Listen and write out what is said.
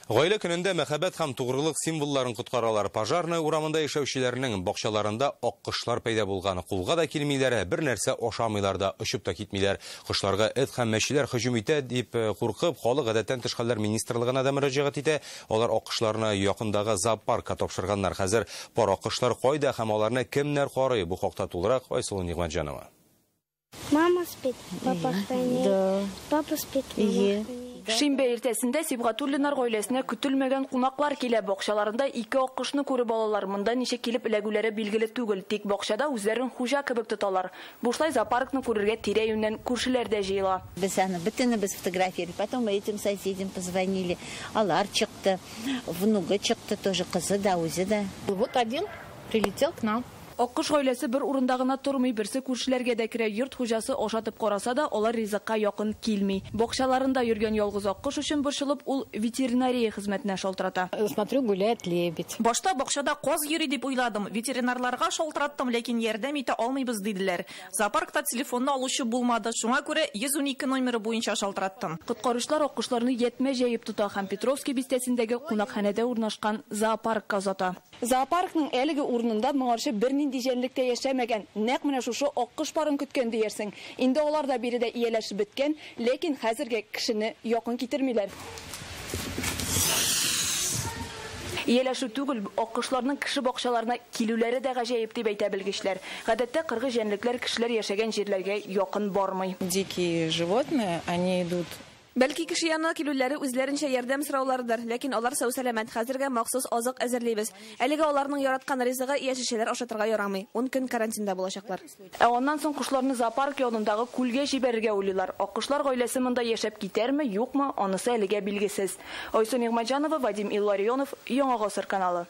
Гаилә көнендә мәхәббәт һәм тугрылык символларын коткаралар. Пожарный урамында яшәүчеләрнең бакчаларында ак кошлар пәйда булган. Кулга да килмиләр, бер нәрсә ашамыйлар да, очып та китмиләр. Кошларга эт һәм мәчеләр һөҗүм итә дип куркып, халык гадәттән тыш хәлләр министрлыгына да мөрәҗәгать итә. Алар ак кошларны якындагы зоопаркка тапшырганнар. Хәзер пар ак кошлар кайда һәм аларны кемнәр карый? Бу хакта тулырак Айсылу Нигъмәтҗанова. Мама спит, папа хранит. Да. Папа спит, мама хранит. Шимбә иртәсендә Сибгатуллиннар гаиләсенә көтелмәгән кунаклар килә. Бакчаларында ике ак кошны күреп алалар. Монда ничек килеп эләгүләре билгеле түгел. Тик бакчада үзләрен хуҗа кебек тоталар. Бушлай зоопаркны күрергә тирә-юньнән күршеләр дә җыела. Без аны бөтенебез фотографировали. Потом этим соседям позвонили. Алар чыкты, внугы чыкты, тоже кызы да, үзе дә. Вот один прилетел к нам. Аккош гаиләсе бер урында гына тормый, берсе күршеләргә дә керә. Йорт хуҗасы ашатып караса да, алар ризыкка якын килми. Бакчаларында йөргән ялгыз аккош өчен борчылып, ул ветеринария хезмәтенә шалтырата. Смотрю, гуляет лебедь. Башта бакчада коз йөри дип уйладым. Ветеринарларга шалтыраттым, ләкин ярдәм итә алмыйбыз диделәр. Зоопаркта телефонны алучы булмады. Шуңа күрә 112 номеры буенча шалтыраттым. Коткаручылар аккошларны ятмә җәеп тота һәм Петровский бистәсендәге кунакханәдә урнашкан зоопаркка озата. Зоопаркның әлеге урынында моңарчы бернинди җәнлектә яшәмәгән, нәкъ менә шушы аккош парын көткән диярсең. Инде алар да биредә ияләшеп беткән, ләкин хәзергә кешене якын китермиләр. Ияләшү түгел, аккошларның кеше бакчаларына килүләре дә гаҗәеп дип әйтә белгечләр. Гадәттә кыргы җәнлекләр кешеләр яшәгән җирләргә якын бармый. Дикие животные, они идут. Бәлки кеше янына килүләре үзләренчә ярдәм сораулардыр, ләкин алар сау-сәламәт. Хәзергә махсус азык әзерлибез. Әлегә аларның яраткан ризыгы яшелчәләр ашатырга ярамый. 10 көн карантинда булачаклар. Аннан соң кошларны зоопарк янындагы күлгә җибәрергә уйлыйлар. Аккошлар гаиләсе монда яшәп китәрме, юкмы, анысы әлегә билгесез. Айсылу Нигъмәтҗанова, Вадим Илларионов, Яңа Гасыр каналы.